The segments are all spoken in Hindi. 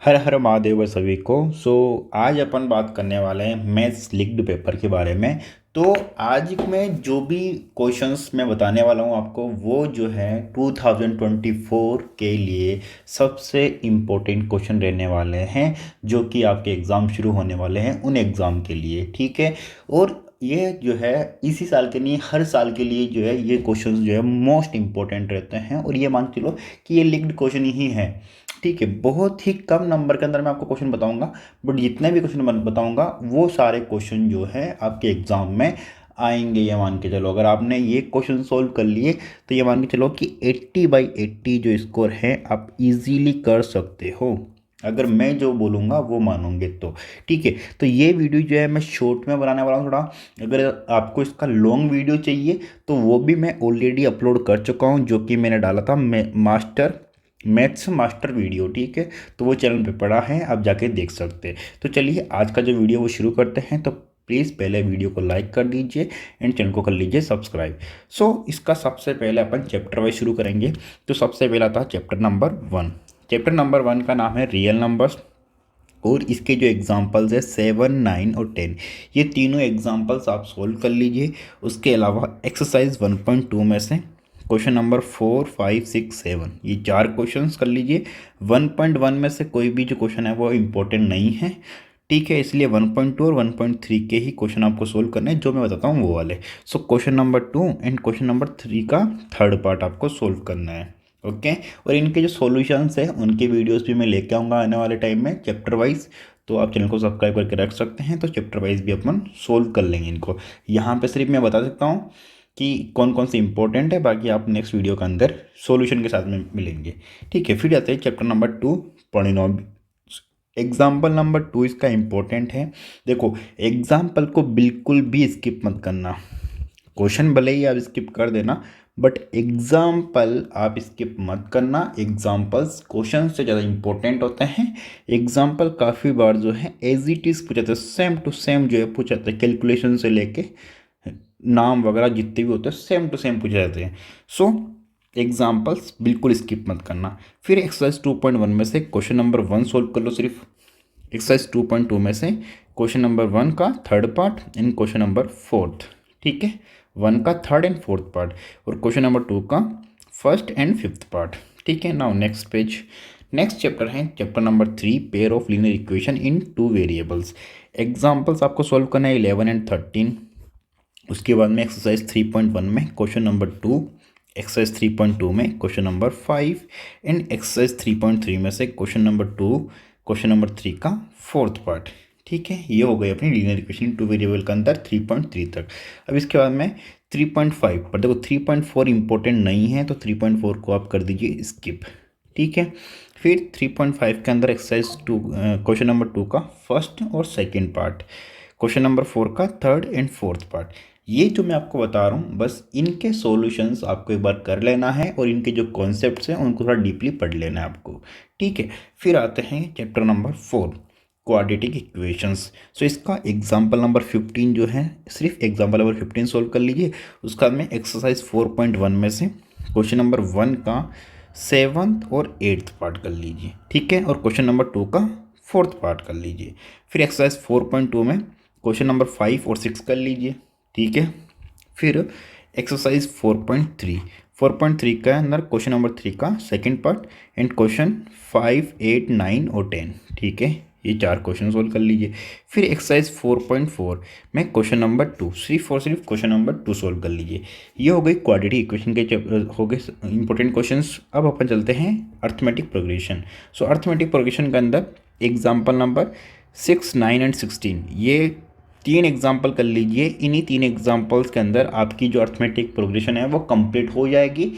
हर हर महादेव सभी को। आज अपन बात करने वाले हैं मैथ्स लिंक्ड पेपर के बारे में। तो आज में जो भी क्वेश्चंस मैं बताने वाला हूँ आपको, वो जो है 2024 के लिए सबसे इम्पोर्टेंट क्वेश्चन रहने वाले हैं, जो कि आपके एग्ज़ाम शुरू होने वाले हैं उन एग्ज़ाम के लिए। ठीक है। और ये जो है इसी साल के नहीं, हर साल के लिए जो है ये क्वेश्चंस जो है मोस्ट इम्पोर्टेंट रहते हैं। और ये मान चलो कि ये लिंक्ड क्वेश्चन ही है। ठीक है। बहुत ही कम नंबर के अंदर मैं आपको क्वेश्चन बताऊंगा, बट जितने भी क्वेश्चन बताऊंगा वो सारे क्वेश्चन जो है आपके एग्जाम में आएंगे। ये मान के चलो, अगर आपने ये क्वेश्चन सोल्व कर लिए तो ये मान के चलो कि 80/80 जो स्कोर है आप इजीली कर सकते हो, अगर मैं जो बोलूँगा वो मानोगे तो। ठीक है। तो ये वीडियो जो है मैं शॉर्ट में बनाने वाला हूँ थोड़ा। अगर आपको इसका लॉन्ग वीडियो चाहिए तो वो भी मैं ऑलरेडी अपलोड कर चुका हूँ, जो कि मैंने डाला था मैथ्स मास्टर वीडियो। ठीक है। तो वो चैनल पे पड़ा है, आप जाके देख सकते हैं। तो चलिए आज का जो वीडियो वो शुरू करते हैं। तो प्लीज़ पहले वीडियो को लाइक कर दीजिए एंड चैनल को कर लीजिए सब्सक्राइब। इसका सबसे पहले अपन चैप्टर वाइज शुरू करेंगे। तो सबसे पहला था चैप्टर नंबर 1। चैप्टर नंबर 1 का नाम है रियल नंबर्स, और इसके जो एग्जांपल्स है 7, 9 और 10, ये तीनों एग्जांपल्स आप सोल्व कर लीजिए। उसके अलावा एक्सरसाइज 1.2 में से क्वेश्चन नंबर 4, 5, 6, 7, ये 4 क्वेश्चंस कर लीजिए। 1.1 में से कोई भी जो क्वेश्चन है वो इम्पोर्टेंट नहीं है। ठीक है। इसलिए 1.2 और 1.3 के ही क्वेश्चन आपको सोल्व करने हैं, जो मैं बताता हूँ वो वाले। Question number 2 and question number 3 का थर्ड पार्ट आपको सोल्व करना है। ओके। और इनके जो सॉल्यूशंस है उनके वीडियोस भी मैं लेके आऊँगा आने वाले टाइम में चैप्टर वाइज। तो आप चैनल को सब्सक्राइब करके रख सकते हैं, तो चैप्टर वाइज भी अपन सोल्व कर लेंगे इनको। यहाँ पे सिर्फ मैं बता सकता हूँ कि कौन कौन से इंपॉर्टेंट है, बाकी आप नेक्स्ट वीडियो के अंदर सॉल्यूशन के साथ में मिलेंगे। ठीक है। फिर जाते हैं chapter number 2 polynomial. Example number 2 इसका इम्पोर्टेंट है। देखो, एग्जाम्पल को बिल्कुल भी स्किप मत करना। क्वेश्चन भले ही आप स्किप कर देना, बट एग्जाम्पल आप स्किप मत करना। एग्जाम्पल्स क्वेश्चन से ज़्यादा इंपॉर्टेंट होते हैं। एग्जाम्पल काफ़ी बार जो है एज इट इज़ पूछा जाता है, सेम टू सेम जो है पूछा जाता है, कैलकुलेशन से लेके नाम वगैरह जितने भी होते हैं सेम टू सेम पूछे जाते हैं। एग्जाम्पल्स बिल्कुल स्किप मत करना। फिर एक्सरसाइज 2.1 में से क्वेश्चन नंबर 1 सोल्व कर लो सिर्फ। एक्सरसाइज 2.2 में से क्वेश्चन नंबर 1 का third part and question number 4। ठीक है। 1 का थर्ड एंड फोर्थ पार्ट, और क्वेश्चन नंबर 2 का फर्स्ट एंड फिफ्थ पार्ट। ठीक है। Now next page, next chapter है chapter number 3, pair of linear equation in 2 variables. Examples आपको सोल्व करना है 11 एंड 13। उसके बाद में एक्सरसाइज 3.1 में क्वेश्चन नंबर 2, एक्सरसाइज 3.2 में क्वेश्चन नंबर 5 एंड एक्सरसाइज 3.3 में से क्वेश्चन नंबर 2, क्वेश्चन नंबर 3 का फोर्थ पार्ट। ठीक है। ये हो गई अपनी लीनियर इक्वेशन 2 वेरिएबल के अंदर 3.3 तक। अब इसके बाद में 3.5 पर देखो 3.4 इंपॉर्टेंट नहीं है, तो 3.4 को आप कर दीजिए स्किप। ठीक है। फिर 3.5 के अंदर एक्सरसाइज 2 क्वेश्चन नंबर 2 का फर्स्ट और सेकेंड पार्ट, क्वेश्चन नंबर 4 का थर्ड एंड फोर्थ पार्ट। ये जो मैं आपको बता रहा हूँ, बस इनके सॉल्यूशंस आपको एक बार कर लेना है, और इनके जो कॉन्सेप्ट्स हैं उनको थोड़ा डीपली पढ़ लेना है आपको। ठीक है। फिर आते हैं चैप्टर नंबर 4, क्वाड्रेटिक इक्वेशंस। इसका एग्जाम्पल नंबर 15 जो है, सिर्फ एग्जाम्पल नंबर 15 सोल्व कर लीजिए। उसका में एक्सरसाइज 4.1 में से क्वेश्चन नंबर 1 का 7th और 8th पार्ट कर लीजिए। ठीक है। और क्वेश्चन नंबर 2 का फोर्थ पार्ट कर लीजिए। फिर एक्सरसाइज 4.2 में क्वेश्चन नंबर 5 और 6 कर लीजिए। ठीक है। फिर एक्सरसाइज 4.3 का अंदर क्वेश्चन नंबर 3 का सेकंड पार्ट एंड क्वेश्चन 5, 8, 9 और 10। ठीक है। ये 4 क्वेश्चन सोल्व कर लीजिए। फिर एक्सरसाइज 4.4 में क्वेश्चन नंबर 2, सिर्फ क्वेश्चन नंबर 2 सोल्व कर लीजिए। ये हो गई क्वाड्रेटिक इक्वेशन के हो गए इंपॉर्टेंट क्वेश्चंस। अब अपन चलते हैं अर्थमेटिक प्रोग्रेशन। अर्थमेटिक प्रोग्रेशन के अंदर एग्जाम्पल नंबर 6, 9 एंड 16, ये 3 एग्जाम्पल कर लीजिए। इन्हीं 3 एग्जाम्पल्स के अंदर आपकी जो अर्थमेटिक प्रोग्रेशन है वो कंप्लीट हो जाएगी,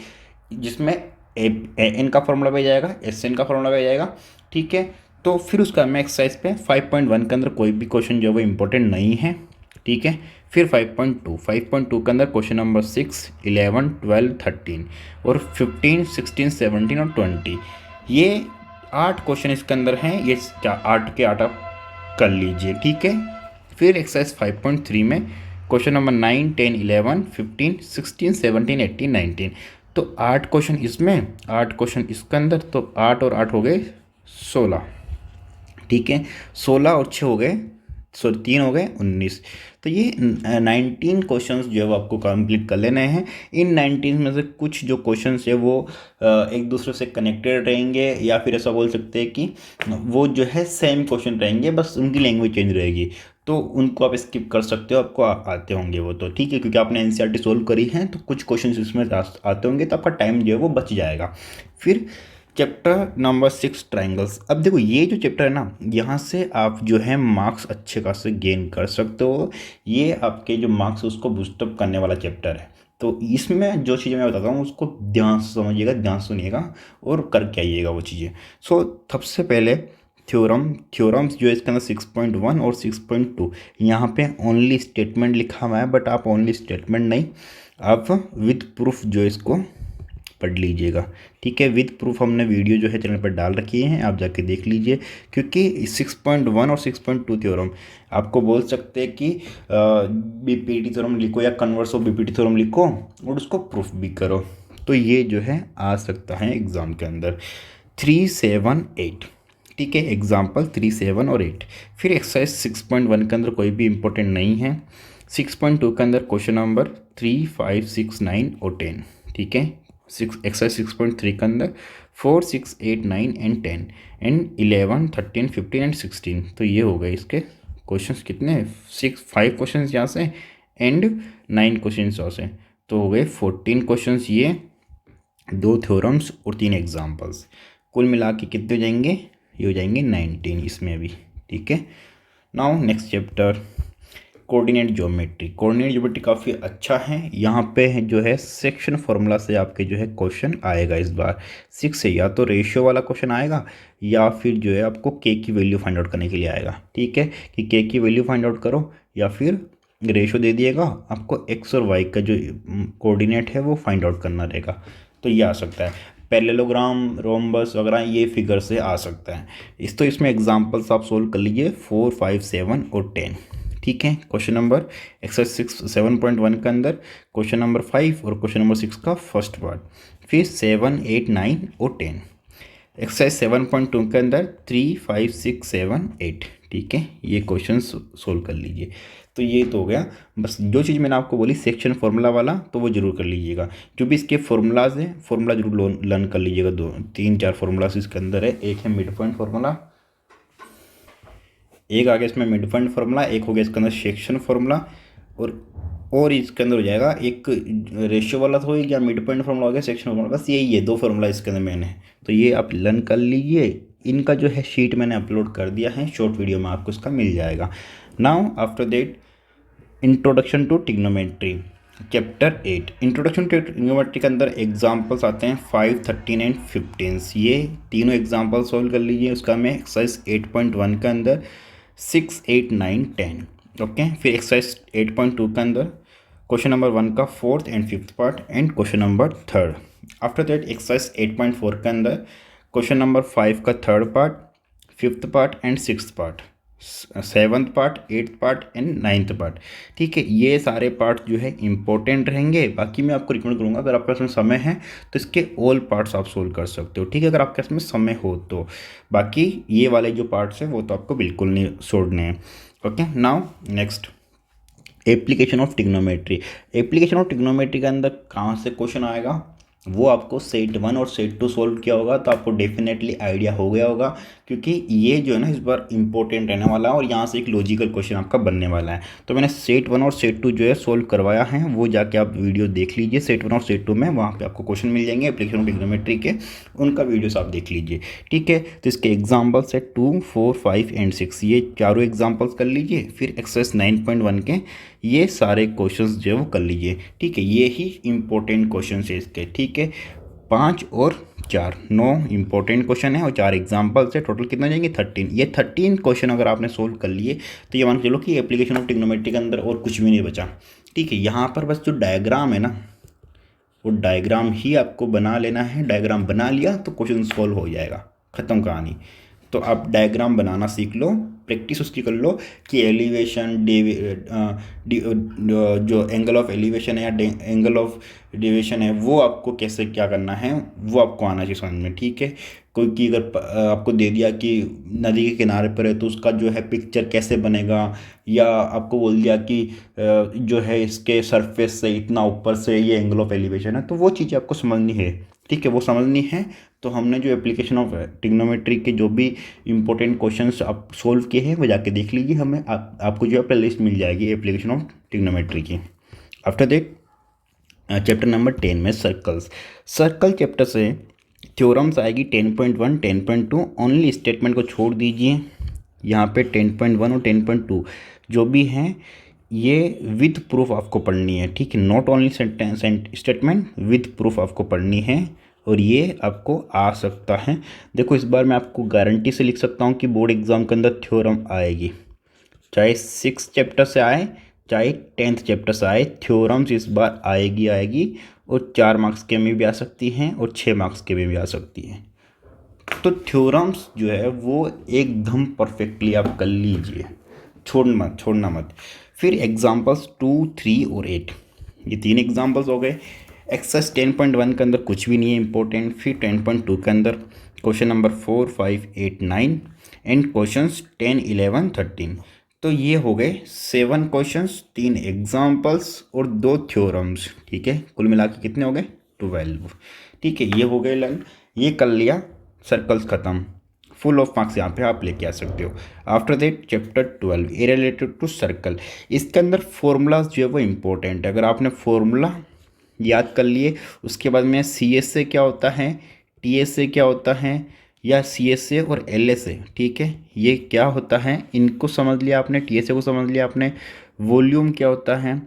जिसमें एन का फॉर्मूला भी आ जाएगा, एस एन का फॉर्मूला भी आ जाएगा। ठीक है। तो फिर उसका मैं एक्सरसाइज पे 5.1 के अंदर कोई भी क्वेश्चन जो है वो इम्पोर्टेंट नहीं है। ठीक है। फिर 5.2 के अंदर क्वेश्चन नंबर 6, 11, 12, 13 और 15, 16, 17 और 20, ये 8 क्वेश्चन इसके अंदर हैं। ये 8 के 8 आप कर लीजिए। ठीक है। फिर एक्सरसाइज 5.3 में क्वेश्चन नंबर 9, 10, 11, 15, 16, 17, 18, 19, तो 8 क्वेश्चन इसमें, 8 क्वेश्चन इसके अंदर, तो 8 और 8 हो गए 16। ठीक है। 16 और 6 हो गए, सॉरी 3 हो गए 19। तो ये 19 क्वेश्चंस जो है वो आपको कंप्लीट कर लेने हैं। इन 19 में से कुछ जो क्वेश्चंस है वो एक दूसरे से कनेक्टेड रहेंगे, या फिर ऐसा बोल सकते हैं कि वो जो है सेम क्वेश्चन रहेंगे, बस उनकी लैंग्वेज चेंज रहेगी। तो उनको आप स्किप कर सकते हो, आपको आते होंगे वो, तो ठीक है, क्योंकि आपने एनसीईआरटी सोल्व करी है तो कुछ क्वेश्चन इसमें आते होंगे, तो आपका टाइम जो है वो बच जाएगा। फिर चैप्टर नंबर 6 ट्राइंगल्स। अब देखो ये जो चैप्टर है ना, यहाँ से आप जो है मार्क्स अच्छे खासे गेन कर सकते हो। ये आपके जो मार्क्स है उसको बूस्टअप करने वाला चैप्टर है। तो इसमें जो चीज़ें मैं बताता हूँ उसको ध्यान से समझिएगा, ध्यान से सुनिएगा और करके आइएगा वो चीज़ें। सो सबसे पहले थ्योरम्स जो है इसके अंदर 6.1 और 6.2, यहाँ पे ओनली स्टेटमेंट लिखा हुआ है, बट आप ओनली स्टेटमेंट नहीं, आप विद प्रूफ जो है इसको पढ़ लीजिएगा। ठीक है, विद प्रूफ हमने वीडियो जो है चैनल पर डाल रखी है, आप जाके देख लीजिए। क्योंकि 6.1 और 6.2 थ्योरम आपको बोल सकते हैं कि बीपीटी थ्योरम लिखो या कन्वर्स ऑफ बीपीटी थ्योरम लिखो और उसको प्रूफ भी करो, तो ये जो है आ सकता है एग्ज़ाम के अंदर। 3, 7, 8, ठीक है, एग्जाम्पल 3, 7 और 8। फिर एक्सरसाइज 6.1 के अंदर कोई भी इंपॉर्टेंट नहीं है। 6.2 के अंदर क्वेश्चन नंबर 3, 5, 6, 9 और 10, ठीक है। एक्सरसाइज 6.3 के अंदर 4, 6, 8, 9 एंड 10 एंड 11, 13, 15 एंड 16। तो ये हो गए इसके क्वेश्चंस कितने, 5 क्वेश्चंस यहाँ से एंड 9 क्वेश्चंस यहाँ से, तो हो गए 14 क्वेश्चंस ये, 2 थ्योरम्स और 3 एग्जाम्पल्स। कुल मिला के कितने हो जाएंगे, ये हो जाएंगे 19 इसमें भी, ठीक है। Now next chapter coordinate geometry. Coordinate geometry काफ़ी अच्छा है। यहाँ पे जो है सेक्शन फॉर्मूला से आपके जो है क्वेश्चन आएगा इस बार 6 से, या तो रेशियो वाला क्वेश्चन आएगा या फिर जो है आपको के की वैल्यू फाइंड आउट करने के लिए आएगा। ठीक है, कि के की वैल्यू फाइंड आउट करो, या फिर रेशियो दे दिएगा आपको, एक्स और वाई का जो कोऑर्डिनेट है वो फाइंड आउट करना रहेगा। तो ये आ सकता है पैरेललोग्राम, रोम्बस वगैरह, ये फिगर से आ सकता है। तो इसमें एग्जांपल्स आप सोल्व कर लीजिए 4, 5, 7 और 10, ठीक है। क्वेश्चन नंबर एक्सरसाइज 7.1 के अंदर क्वेश्चन नंबर 5 और क्वेश्चन नंबर 6 का फर्स्ट पार्ट, फिर 7, 8, 9 और 10। एक्सरसाइज 7.2 के अंदर 3, 5, 6, 7, 8, ठीक है। ये क्वेश्चन सोल्व कर लीजिए। तो ये तो हो गया। बस जो चीज़ मैंने आपको बोली सेक्शन फार्मूला वाला, तो वो जरूर कर लीजिएगा। जो भी इसके फार्मूलाज हैं, फार्मूला जरूर लर्न कर लीजिएगा। 2, 3, 4 फार्मूलाज इसके अंदर है। एक है मिड पॉइंट फार्मूला, एक आ गया इसमें मिड पॉइंट फार्मूला, एक हो गया इसके अंदर सेक्शन फार्मूला, और इसके अंदर हो जाएगा एक रेशियो वाला तो हो गया, मिड पॉइंट फार्मूला हो गया, सेक्शन फार्मूला। बस यही है 2 फार्मूला इसके अंदर मैंने, तो ये आप लर्न कर लीजिए। इनका जो है शीट मैंने अपलोड कर दिया है, शॉर्ट वीडियो में आपको इसका मिल जाएगा। Now after that introduction to trigonometry chapter 8। Introduction to trigonometry के अंदर एग्जांपल्स आते हैं 5, 13 एंड 15। ये तीनों एग्जांपल सॉल्व कर लीजिए। उसका मैं एक्सरसाइज 8.1 के अंदर 6, 8, 9, 10, ओके। फिर एक्सरसाइज 8.2 के अंदर क्वेश्चन नंबर 1 का 4th and 5th part and question number 3rd। After that exercise 8.4 के अंदर क्वेश्चन नंबर 5 का 3rd part, 5th part and 6th part, 7th part, 8th part and 9th part, ठीक है। ये सारे पार्ट जो है इंपॉर्टेंट रहेंगे। बाकी मैं आपको रिकमेंड करूँगा अगर आपके पास में समय है तो इसके ऑल पार्ट्स आप सोल्व कर सकते हो, ठीक है, अगर आपके पास में समय हो तो। बाकी ये वाले जो पार्ट्स हैं वो तो आपको बिल्कुल नहीं छोड़ने हैं, okay. Now next application of trigonometry. Application of trigonometry के अंदर कहाँ से क्वेश्चन आएगा, वो आपको सेट 1 और सेट 2 सोल्व किया होगा तो आपको डेफिनेटली आइडिया हो गया होगा, क्योंकि ये जो है ना इस बार इंपॉर्टेंट रहने वाला है और यहाँ से एक लॉजिकल क्वेश्चन आपका बनने वाला है। तो मैंने सेट 1 और सेट 2 जो है सोल्व करवाया है, वो जाके आप वीडियो देख लीजिए। सेट 1 और सेट 2 में वहाँ पे आपको क्वेश्चन मिल जाएंगे एप्लीकेशन ऑफ ट्रिग्नोमेट्री के, उनका वीडियोस आप देख लीजिए, ठीक है। तो इसके एग्जाम्पल्स है 2, 4, 5 एंड 6, ये चारों एग्जाम्पल्स कर लीजिए। फिर एक्सरसाइज 9.1 के ये सारे क्वेश्चंस जो है वो कर लीजिए, ठीक है। ये ही इंपॉर्टेंट क्वेश्चन है इसके, ठीक है। 5 और 4 9 इंपॉर्टेंट क्वेश्चन है और 4 एग्जाम्पल्स है। टोटल कितना जाएंगे 13। ये 13 क्वेश्चन अगर आपने सोल्व कर लिए तो ये मान के चलो कि एप्लीकेशन ऑफ ट्रिग्नोमेट्री के अंदर और कुछ भी नहीं बचा, ठीक है। यहाँ पर बस जो डायग्राम है ना, वो डायग्राम ही आपको बना लेना है। डायग्राम बना लिया तो क्वेश्चन सॉल्व हो जाएगा, ख़त्म कहानी। तो आप डायग्राम बनाना सीख लो, प्रैक्टिस उसकी कर लो कि एलिवेशन जो एंगल ऑफ एलिवेशन है या एंगल ऑफ डेविएशन है वो आपको कैसे क्या करना है वो आपको आना चाहिए समझ में। ठीक है, कोई की अगर आपको दे दिया कि नदी के किनारे पर है तो उसका जो है पिक्चर कैसे बनेगा, या आपको बोल दिया कि जो है इसके सरफेस से इतना ऊपर से ये एंगल ऑफ एलिवेशन है, तो वो चीज़ें आपको समझनी है। ठीक है, वो समझनी है। तो हमने जो एप्लीकेशन ऑफ ट्रिग्नोमेट्री के जो भी इंपॉर्टेंट क्वेश्चंस आप सोल्व किए हैं वो जाके देख लीजिए, हमें आपको जो है प्ले लिस्ट मिल जाएगी एप्लीकेशन ऑफ ट्रिग्नोमेट्री की। आफ्टर दैट चैप्टर नंबर 10 में सर्कल चैप्टर से थ्योरम्स आएगी 10.1 10.2। ओनली स्टेटमेंट को छोड़ दीजिए, यहाँ पे 10.1 और 10.2 जो भी हैं ये विद प्रूफ आपको पढ़नी है। ठीक है, not only statement, with proof आपको पढ़नी है और ये आपको आ सकता है। देखो इस बार मैं आपको गारंटी से लिख सकता हूँ कि बोर्ड एग्जाम के अंदर थ्योरम आएगी, चाहे 6 चैप्टर से आए चाहे 10th चैप्टर से आए, थ्योरम्स इस बार आएगी और 4 मार्क्स के में भी आ सकती हैं और 6 मार्क्स के में भी आ सकती हैं। तो थ्योरम्स जो है वो एकदम परफेक्टली आप कर लीजिए, छोड़ना मत। फिर एग्जाम्पल्स 2, 3 और 8, ये 3 एग्जाम्पल्स हो गए। एक्सरसाइज 10.1 के अंदर कुछ भी नहीं है इंपॉर्टेंट। फिर 10.2 के अंदर क्वेश्चन नंबर 4, 5, 8, 9 एंड क्वेश्चंस 10, 11, 13। तो ये हो गए 7 क्वेश्चंस, 3 एग्जाम्पल्स और 2 थ्योरम्स। ठीक है, कुल मिला के कितने हो गए 12। ठीक है, ये हो गए लर्न, ये कर लिया, सर्कल्स खत्म, फुल ऑफ मार्क्स यहाँ पे आप लेके आ सकते हो। After that chapter 12 a related to circle, इसके अंदर फॉर्मूलाज जो है वो इम्पोर्टेंट है। अगर आपने फॉर्मूला याद कर लिए, उसके बाद में सी एस ए क्या होता है, टी एस ए क्या होता है, या सी एस ए और एल एस ए, ठीक है, ये क्या होता है इनको समझ लिया आपने, टी एस ए को समझ लिया आपने, वॉल्यूम क्या होता है।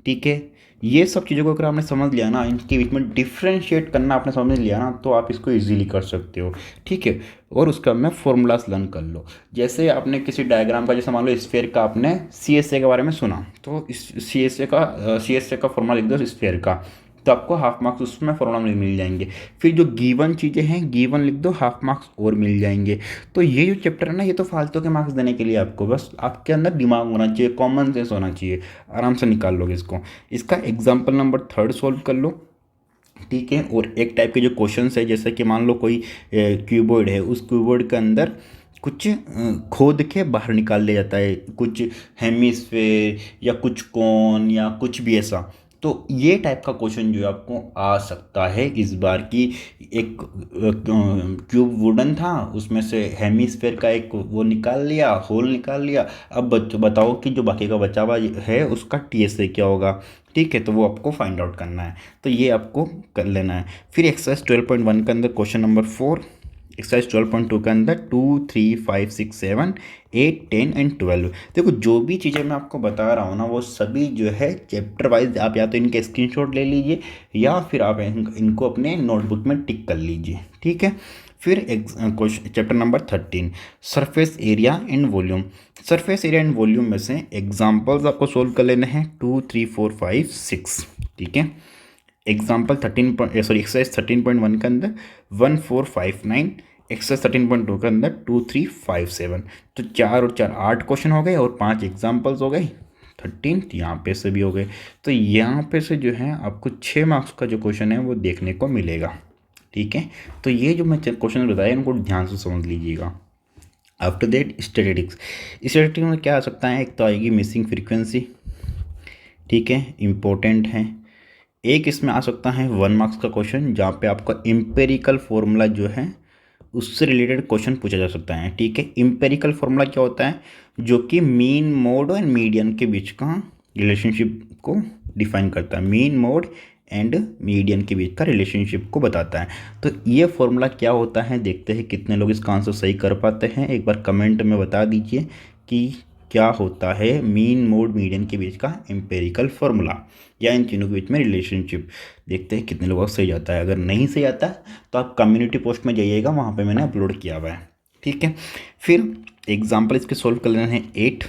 ठीक है, ये सब चीज़ों को अगर आपने समझ लिया ना, इनके बीच में डिफ्रेंशिएट करना आपने समझ लिया ना, तो आप इसको इजीली कर सकते हो। ठीक है, और उसका मैं फॉर्मूलाज लर्न कर लो। जैसे आपने किसी डायग्राम का, जैसे मान लो स्फीयर का आपने सी एस ए के बारे में सुना, तो इस सी एस ए का फॉर्मूला लिख दो स्फीयर का, तो आपको हाफ मार्क्स उसमें फॉर्मूला मिल जाएंगे। फिर जो गिवन चीज़ें हैं, गिवन लिख दो, हाफ मार्क्स और मिल जाएंगे। तो ये जो चैप्टर है ना, ये तो फालतू के मार्क्स देने के लिए आपको बस आपके अंदर दिमाग होना चाहिए, कॉमन सेंस होना चाहिए, आराम से निकाल लोगे इसको। इसका एग्जाम्पल नंबर 3 सॉल्व कर लो। ठीक है, और एक टाइप के जो क्वेश्चन है, जैसे कि मान लो कोई क्यूबॉइड है, उस क्यूबॉइड के अंदर कुछ खोद के बाहर निकाल लिया जाता है, कुछ हेमिस्फेयर या कुछ कोन या कुछ भी ऐसा। तो ये टाइप का क्वेश्चन जो है आपको आ सकता है इस बार की। एक क्यूब वुडन था, उसमें से हेमिस्फेयर का एक वो निकाल लिया, होल निकाल लिया। अब बताओ कि जो बाकी का बचा हुआ है उसका टीएसए क्या होगा। ठीक है, तो वो आपको फाइंड आउट करना है, तो ये आपको कर लेना है। फिर एक्सरसाइज 12.1 के अंदर क्वेश्चन नंबर 4, एक्सरसाइज 12.2 के अंदर 2, 3, 5, 6, 7, 8, 10 एंड 12। देखो जो भी चीज़ें मैं आपको बता रहा हूँ ना, वो सभी जो है चैप्टर वाइज आप या तो इनके स्क्रीनशॉट ले लीजिए या फिर आप इनको अपने नोटबुक में टिक कर लीजिए। ठीक है, फिर question chapter number 13 surface area and volume. Surface area and volume में से एग्जाम्पल्स आपको सोल्व कर लेने हैं 2, 3, 4, 5, 6। ठीक है, एग्जाम्पल एक्सरसाइज 13.1 के अंदर 1, 4, 5, 9, एक्सरसाइज 13.2 के अंदर 2, 3, 5, 7। तो 4 और 4 8 क्वेश्चन हो गए और 5 एग्जाम्पल्स हो गए 13। यहाँ पे से भी हो गए, तो यहाँ पे से जो है आपको 6 मार्क्स का जो क्वेश्चन है वो देखने को मिलेगा। ठीक है, तो ये जो मैं क्वेश्चन बताया इनको ध्यान से समझ लीजिएगा। आफ्टर दैट स्टैटिस्टिक्स में क्या आ सकता है, एक तो आएगी मिसिंग फ्रीक्वेंसी। ठीक है, इम्पोर्टेंट है। एक इसमें आ सकता है 1 मार्क्स का क्वेश्चन, जहाँ पे आपका इम्पेरिकल फॉर्मूला जो है उससे रिलेटेड क्वेश्चन पूछा जा सकता है। ठीक है, इम्पेरिकल फॉर्मूला क्या होता है, जो कि मीन मोड और मीडियन के बीच का रिलेशनशिप को डिफाइन करता है, मीन मोड एंड मीडियन के बीच का रिलेशनशिप को बताता है। तो ये फॉर्मूला क्या होता है, देखते हैं कितने लोग इसका आंसर सही कर पाते हैं। एक बार कमेंट में बता दीजिए कि क्या होता है मीन मोड मीडियन के बीच का एम्पेरिकल फॉर्मूला, या इन तीनों के बीच में रिलेशनशिप। देखते हैं कितने लोगों को सही जाता है। अगर नहीं सही आता तो आप कम्युनिटी पोस्ट में जाइएगा, वहाँ पे मैंने अपलोड किया हुआ है। ठीक है, फिर एग्जाम्पल इसके सोल्व कर लेना है 8।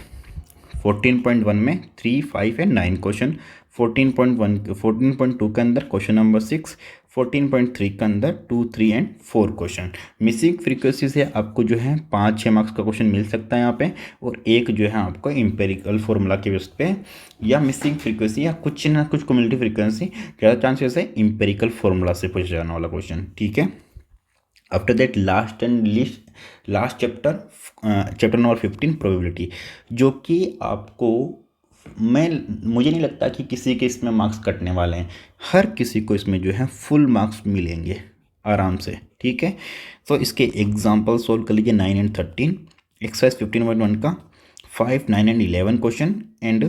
14.1 में 3, 5 एंड 9 क्वेश्चन। 14.2 के अंदर क्वेश्चन नंबर 6, 14.3 के अंदर 2, 3 एंड 4 क्वेश्चन। मिसिंग फ्रीक्वेंसी से आपको जो है 5-6 मार्क्स का क्वेश्चन मिल सकता है यहाँ पे, और एक जो है आपको एम्पेरिकल फॉर्मूला के बेस पे या मिसिंग फ्रीक्वेंसी या कुछ ना कुछ कम्युनिटी फ्रीक्वेंसी, ज़्यादा चांसेस है एम्पेरिकल फॉर्मूला से पूछा जाने वाला क्वेश्चन, ठीक है। After that last chapter number 15 probability, जो कि आपको मुझे नहीं लगता कि किसी के इसमें मार्क्स कटने वाले हैं। हर किसी को इसमें जो है फुल मार्क्स मिलेंगे आराम से, ठीक है। तो इसके एग्जाम्पल सोल्व कर लीजिए 9 एंड 13, एक्सरसाइज 15.1 का 5, 9 and 11 question and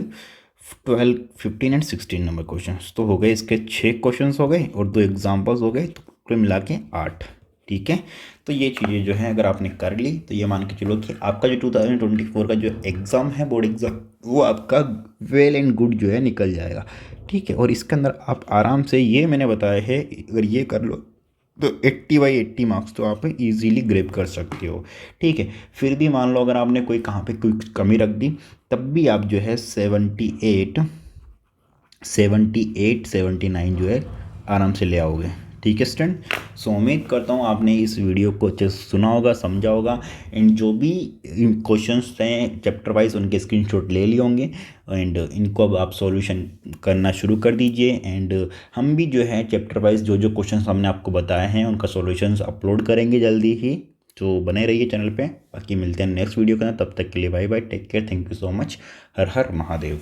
12, 15 and 16 number question. तो हो गए इसके 6 क्वेश्चन हो गए और 2 एग्जाम्पल्स हो गए, तो कुल मिला के 8, ठीक है। तो ये चीज़ें जो है अगर आपने कर ली तो ये मान के चलो कि आपका जो 2024 का जो एग्ज़ाम है, बोर्ड एग्ज़ाम, वो आपका वेल एंड गुड जो है निकल जाएगा, ठीक है। और इसके अंदर आप आराम से, ये मैंने बताया है, अगर ये कर लो तो 80/80 मार्क्स तो आप इजीली ग्रेप कर सकते हो, ठीक है। फिर भी मान लो अगर आपने कोई कहाँ पे कोई कमी रख दी, तब भी आप जो है 78, 79 जो है आराम से ले आओगे, ठीक है स्टूडेंट। सो उम्मीद करता हूँ आपने इस वीडियो को अच्छे से सुना होगा, समझा होगा, एंड जो भी क्वेश्चंस हैं चैप्टर वाइज उनके स्क्रीनशॉट ले लिए होंगे, एंड इनको अब आप सॉल्यूशन करना शुरू कर दीजिए। एंड हम भी जो है चैप्टर वाइज जो जो क्वेश्चंस हमने आपको बताए हैं उनका सॉल्यूशंस अपलोड करेंगे जल्दी ही, तो बने रहिए चैनल पे। बाकी मिलते हैं नेक्स्ट वीडियो के अंदर, तब तक के लिए bye bye, take care, thank you so much, Har Har Mahadev.